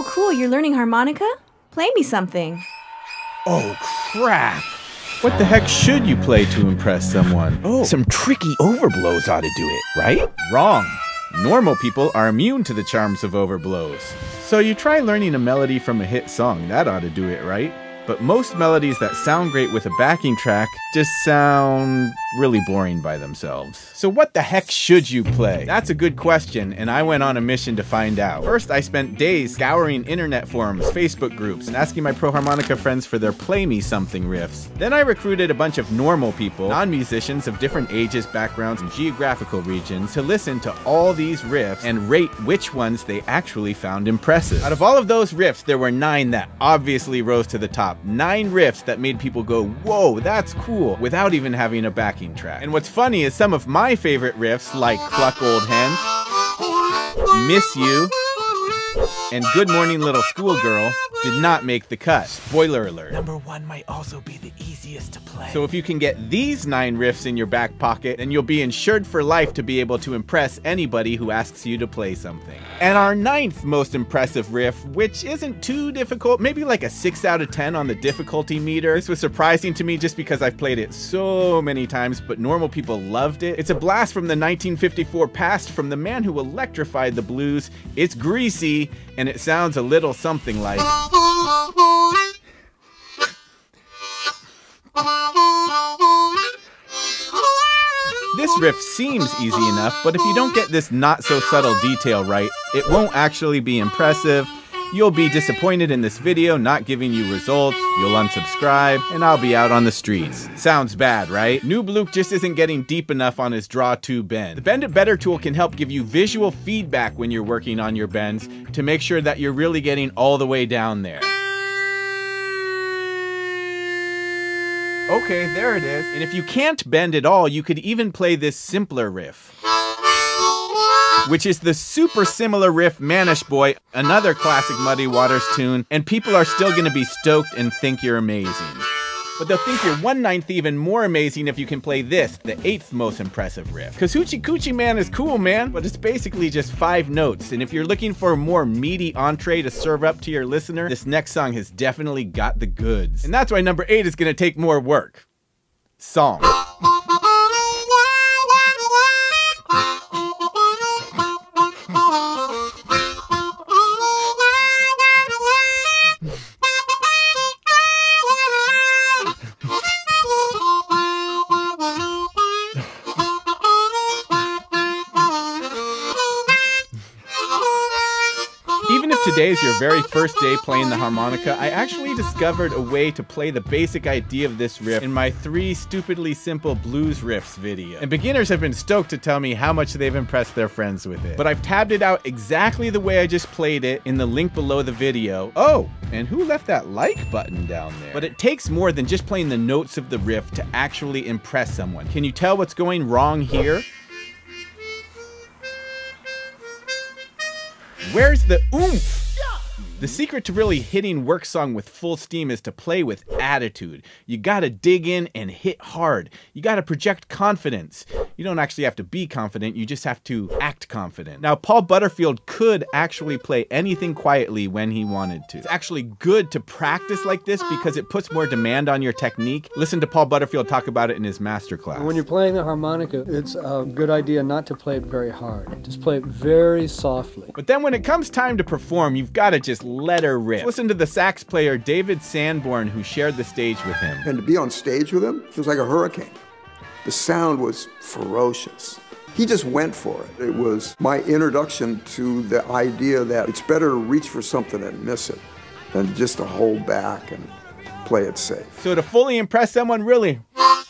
Oh, cool, you're learning harmonica? Play me something. Oh, crap! What the heck should you play to impress someone? Oh, some tricky overblows ought to do it, right? Wrong. Normal people are immune to the charms of overblows. So you try learning a melody from a hit song, that ought to do it, right? But most melodies that sound great with a backing track just sound really boring by themselves. So what the heck should you play? That's a good question, and I went on a mission to find out. First, I spent days scouring internet forums, Facebook groups, and asking my pro harmonica friends for their play me something riffs. Then I recruited a bunch of normal people, non-musicians of different ages, backgrounds, and geographical regions to listen to all these riffs and rate which ones they actually found impressive. Out of all of those riffs, there were 9 that obviously rose to the top. 9 riffs that made people go, whoa, that's cool, without even having a backing track. And what's funny is some of my favorite riffs, like Cluck Old Hen, Miss You, and Good Morning Little Schoolgirl, did not make the cut. Spoiler alert. Number 1 might also be the easiest to play. So if you can get these 9 riffs in your back pocket, then you'll be insured for life to be able to impress anybody who asks you to play something. And our 9th most impressive riff, which isn't too difficult, maybe like a 6 out of 10 on the difficulty meter. This was surprising to me just because I've played it so many times, but normal people loved it. It's a blast from the 1954 past from the man who electrified the blues. It's greasy, and it sounds a little something like... This riff seems easy enough, but if you don't get this not so subtle detail right, it won't actually be impressive. You'll be disappointed in this video, not giving you results, you'll unsubscribe, and I'll be out on the streets. Sounds bad, right? Noob Luke just isn't getting deep enough on his draw to bend. The Bend It Better tool can help give you visual feedback when you're working on your bends to make sure that you're really getting all the way down there. Okay, there it is. And if you can't bend at all, you could even play this simpler riff, which is the super similar riff Manish Boy, another classic Muddy Waters tune, and people are still gonna be stoked and think you're amazing. But they'll think you're 1/9 even more amazing if you can play this, the 8th most impressive riff. Cause Hoochie Coochie Man is cool, man, but it's basically just 5 notes, and if you're looking for a more meaty entree to serve up to your listener, this next song has definitely got the goods. And that's why number 8 is gonna take more work. Song. Even if today is your very first day playing the harmonica, I actually discovered a way to play the basic idea of this riff in my 3 stupidly simple blues riffs video. And beginners have been stoked to tell me how much they've impressed their friends with it. But I've tabbed it out exactly the way I just played it in the link below the video. Oh, and who left that like button down there? But it takes more than just playing the notes of the riff to actually impress someone. Can you tell what's going wrong here? Where's the oomph? The secret to really hitting work song with full steam is to play with attitude. You gotta dig in and hit hard. You gotta project confidence. You don't actually have to be confident, you just have to act confident. Now, Paul Butterfield could actually play anything quietly when he wanted to. It's actually good to practice like this because it puts more demand on your technique. Listen to Paul Butterfield talk about it in his masterclass. When you're playing the harmonica, it's a good idea not to play it very hard. Just play it very softly. But then when it comes time to perform, you've gotta just let her rip. Listen to the sax player David Sanborn, who shared the stage with him. And to be on stage with him, it was like a hurricane. The sound was ferocious. He just went for it. It was my introduction to the idea that it's better to reach for something and miss it than just to hold back and play it safe. So to fully impress someone, really,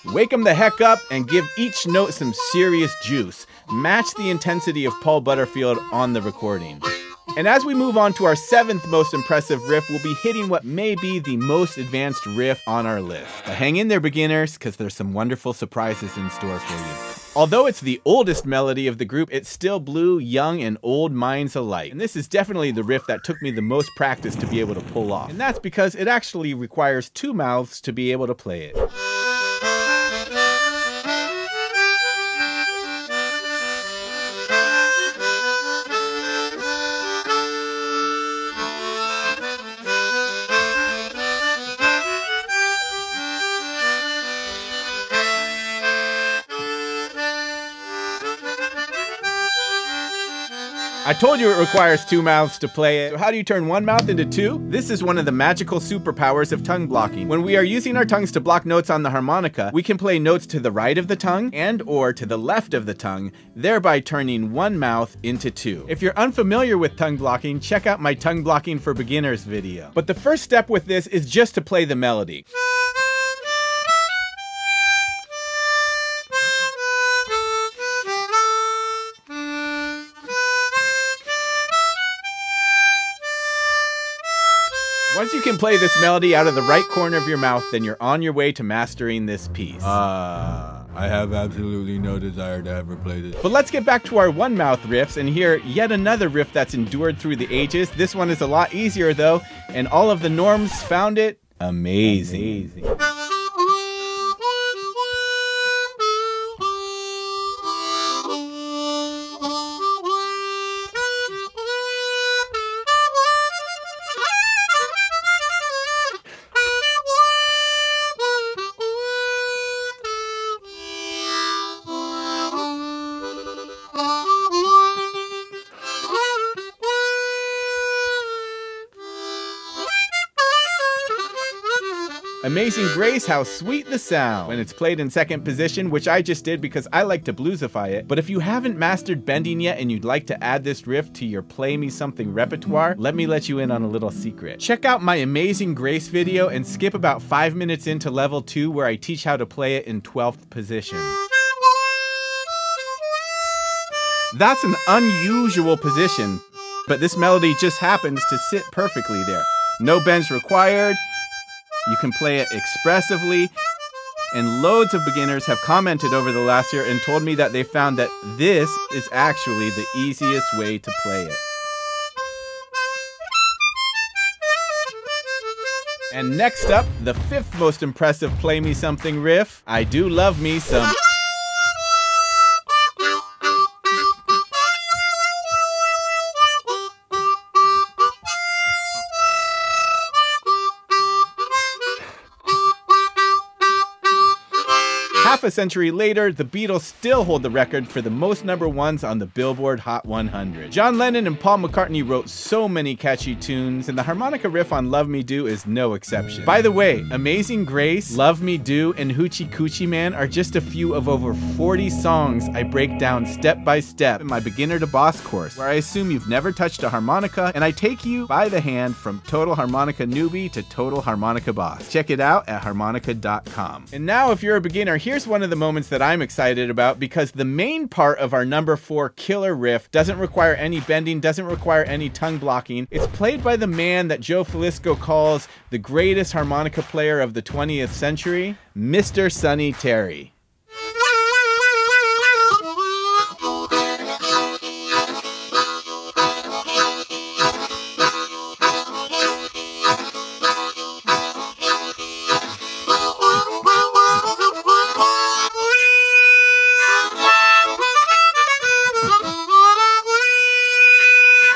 wake them the heck up and give each note some serious juice. Match the intensity of Paul Butterfield on the recording. And as we move on to our 7th most impressive riff, we'll be hitting what may be the most advanced riff on our list. But hang in there, beginners, because there's some wonderful surprises in store for you. Although it's the oldest melody of the group, it still blew young and old minds alike. And this is definitely the riff that took me the most practice to be able to pull off. And that's because it actually requires 2 mouths to be able to play it. I told you it requires 2 mouths to play it. So how do you turn 1 mouth into 2? This is one of the magical superpowers of tongue blocking. When we are using our tongues to block notes on the harmonica, we can play notes to the right of the tongue and or to the left of the tongue, thereby turning 1 mouth into 2. If you're unfamiliar with tongue blocking, check out my tongue blocking for beginners video. But the first step with this is just to play the melody. Once you can play this melody out of the right corner of your mouth, then you're on your way to mastering this piece. I have absolutely no desire to ever play this. But let's get back to our 1 mouth riffs and hear yet another riff that's endured through the ages. This one is a lot easier though, and all of the norms found it amazing. Amazing Grace, how sweet the sound when it's played in second position, which I just did because I like to bluesify it. But if you haven't mastered bending yet and you'd like to add this riff to your Play Me Something repertoire, let me let you in on a little secret. Check out my Amazing Grace video and skip about 5 minutes into level 2 where I teach how to play it in 12th position. That's an unusual position, but this melody just happens to sit perfectly there. No bends required. You can play it expressively, and loads of beginners have commented over the last year and told me that they found that this is actually the easiest way to play it. And next up, the 5th most impressive Play Me Something riff, I Do Love Me Some. Half a century later, the Beatles still hold the record for the most #1s on the Billboard Hot 100. John Lennon and Paul McCartney wrote so many catchy tunes, and the harmonica riff on Love Me Do is no exception. By the way, Amazing Grace, Love Me Do, and Hoochie Coochie Man are just a few of over 40 songs I break down step by step in my Beginner to Boss course, where I assume you've never touched a harmonica, and I take you by the hand from total harmonica newbie to total harmonica boss. Check it out at harmonica.com. And now if you're a beginner, here's one of the moments that I'm excited about, because the main part of our #4 killer riff doesn't require any bending, doesn't require any tongue blocking. It's played by the man that Joe Falisco calls the greatest harmonica player of the 20th century, Mr. Sonny Terry.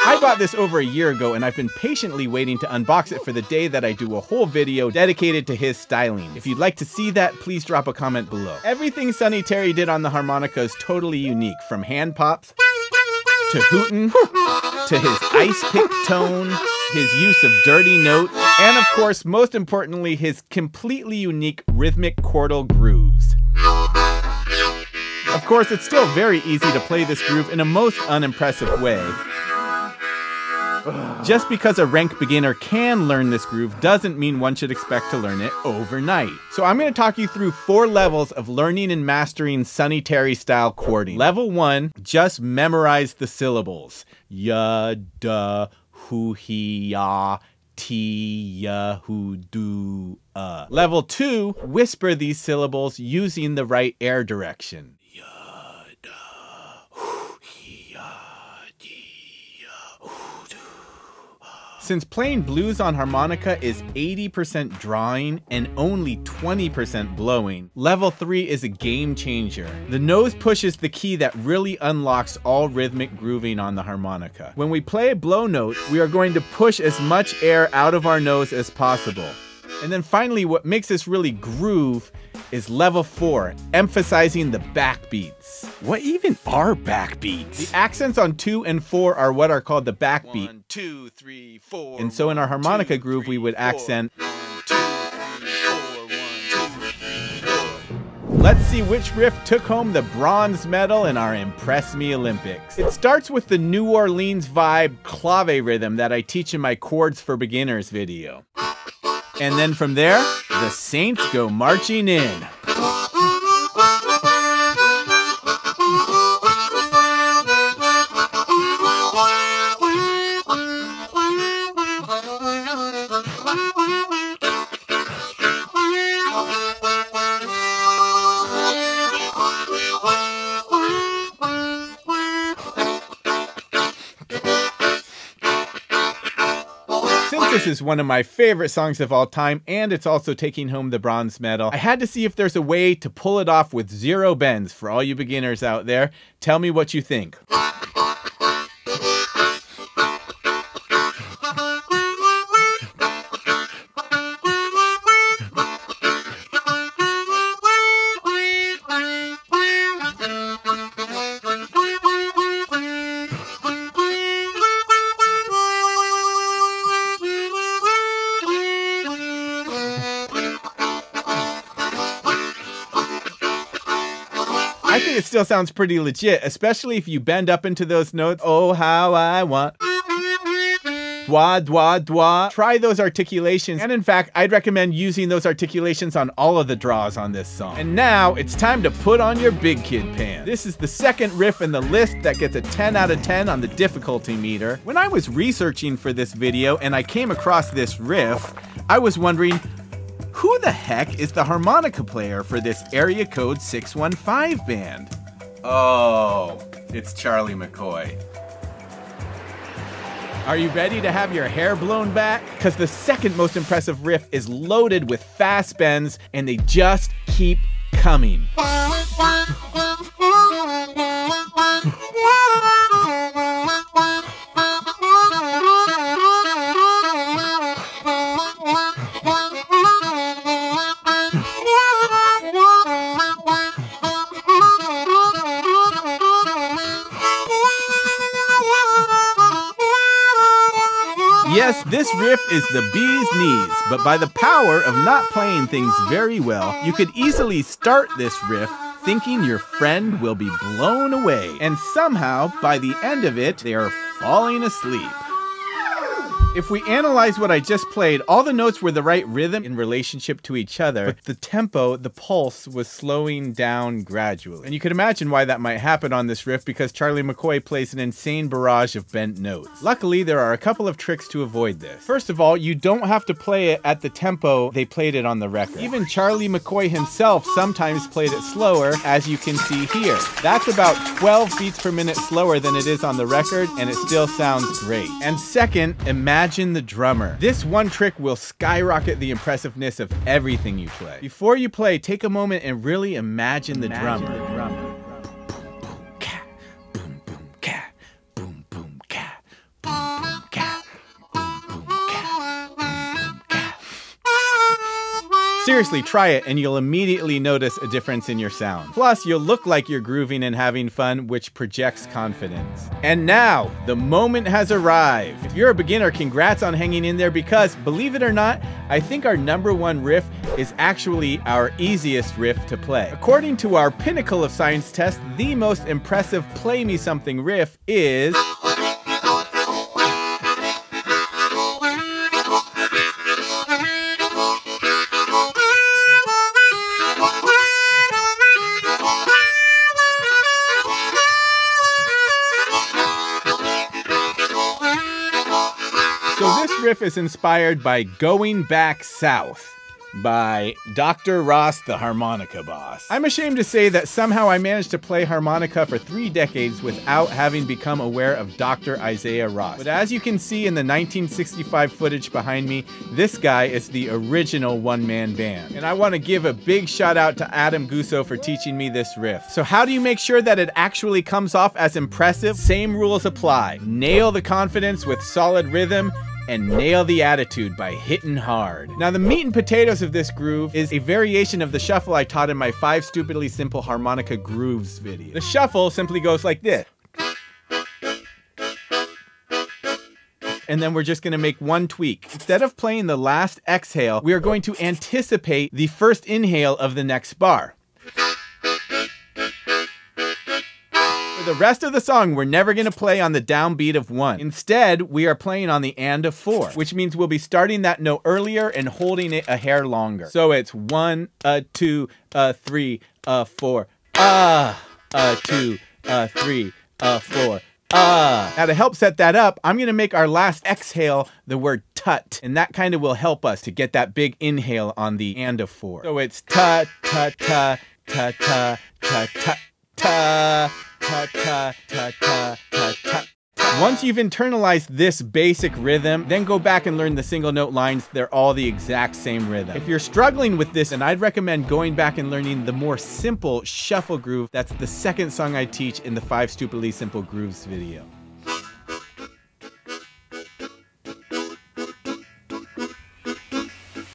I bought this over a year ago, and I've been patiently waiting to unbox it for the day that I do a whole video dedicated to his styling. If you'd like to see that, please drop a comment below. Everything Sonny Terry did on the harmonica is totally unique, from hand pops to hootin' to his ice pick tone, his use of dirty notes, and of course, most importantly, his completely unique rhythmic chordal grooves. Of course, it's still very easy to play this groove in a most unimpressive way. Just because a rank beginner can learn this groove doesn't mean one should expect to learn it overnight. So I'm going to talk you through 4 levels of learning and mastering Sonny Terry style chording. Level 1, just memorize the syllables. Ya, da, hu, he, ya, ti, ya, hu, do, Level 2, whisper these syllables using the right air direction. Since playing blues on harmonica is 80% drawing and only 20% blowing, level 3 is a game changer. The nose pushes the key that really unlocks all rhythmic grooving on the harmonica. When we play a blow note, we are going to push as much air out of our nose as possible. And then finally, what makes this really groove is level 4, emphasizing the backbeats. What even are backbeats? The accents on 2 and 4 are what are called the backbeat. 1, 2, 3, 4. And so in our harmonica groove, we would accent 1, 2, 3, 4, 1, 2, 3, 4. Let's see which riff took home the bronze medal in our Impress Me Olympics. It starts with the New Orleans vibe clave rhythm that I teach in my Chords for Beginners video. And then from there, the Saints go marching in. This is one of my favorite songs of all time, and it's also taking home the bronze medal. I had to see if there's a way to pull it off with 0 bends for all you beginners out there. Tell me what you think. I think it still sounds pretty legit, especially if you bend up into those notes. Oh, how I want. Dwa, dwa, dwa. Try those articulations. And in fact, I'd recommend using those articulations on all of the draws on this song. And now it's time to put on your big kid pants. This is the second riff in the list that gets a 10 out of 10 on the difficulty meter. When I was researching for this video and I came across this riff, I was wondering, who the heck is the harmonica player for this area code 615 band? Oh, it's Charlie McCoy. Are you ready to have your hair blown back? Because the second most impressive riff is loaded with fast bends, and they just keep coming. Yes, this riff is the bee's knees, but by the power of not playing things very well, you could easily start this riff thinking your friend will be blown away, and somehow, by the end of it, they are falling asleep. If we analyze what I just played, all the notes were the right rhythm in relationship to each other, but the tempo, the pulse, was slowing down gradually. And you can imagine why that might happen on this riff, because Charlie McCoy plays an insane barrage of bent notes. Luckily, there are a couple of tricks to avoid this. First of all, you don't have to play it at the tempo they played it on the record. Even Charlie McCoy himself sometimes played it slower, as you can see here. That's about 12 beats per minute slower than it is on the record, and it still sounds great. And second, imagine the drummer. This one trick will skyrocket the impressiveness of everything you play. Before you play, take a moment and really imagine the drummer. Boom, boom, ka. Boom, boom, ka. Boom, boom, ka. Boom, boom, ka. Boom, boom, ka. Seriously, try it and you'll immediately notice a difference in your sound. Plus, you'll look like you're grooving and having fun, which projects confidence. And now, the moment has arrived. If you're a beginner, congrats on hanging in there, because, believe it or not, I think our #1 riff is actually our easiest riff to play. According to our Pinnacle of Science test, the most impressive Play Me Something riff is... So this riff is inspired by Going Back South by Dr. Ross, the harmonica boss. I'm ashamed to say that somehow I managed to play harmonica for 3 decades without having become aware of Dr. Isaiah Ross. But as you can see in the 1965 footage behind me, this guy is the original one-man band. And I want to give a big shout out to Adam Gusso for teaching me this riff. So how do you make sure that it actually comes off as impressive? Same rules apply. Nail the confidence with solid rhythm, and nail the attitude by hitting hard. Now, the meat and potatoes of this groove is a variation of the shuffle I taught in my 5 Stupidly Simple Harmonica Grooves video. The shuffle simply goes like this. And then we're just going to make one tweak. Instead of playing the last exhale, we are going to anticipate the first inhale of the next bar. For the rest of the song, we're never going to play on the downbeat of 1. Instead, we are playing on the and of 4, which means we'll be starting that note earlier and holding it a hair longer. So it's 1, 2, 3, 4, 2, 3, 4. Now to help set that up, I'm going to make our last exhale the word tut, and that kind of will help us to get that big inhale on the and of 4. So it's ta ta ta ta ta ta ta ta ta ta ta ta ta ta. Once you've internalized this basic rhythm, then go back and learn the single note lines. They're all the exact same rhythm. If you're struggling with this, then I'd recommend going back and learning the more simple shuffle groove. That's the second song I teach in the 5 Stupidly Simple Grooves video.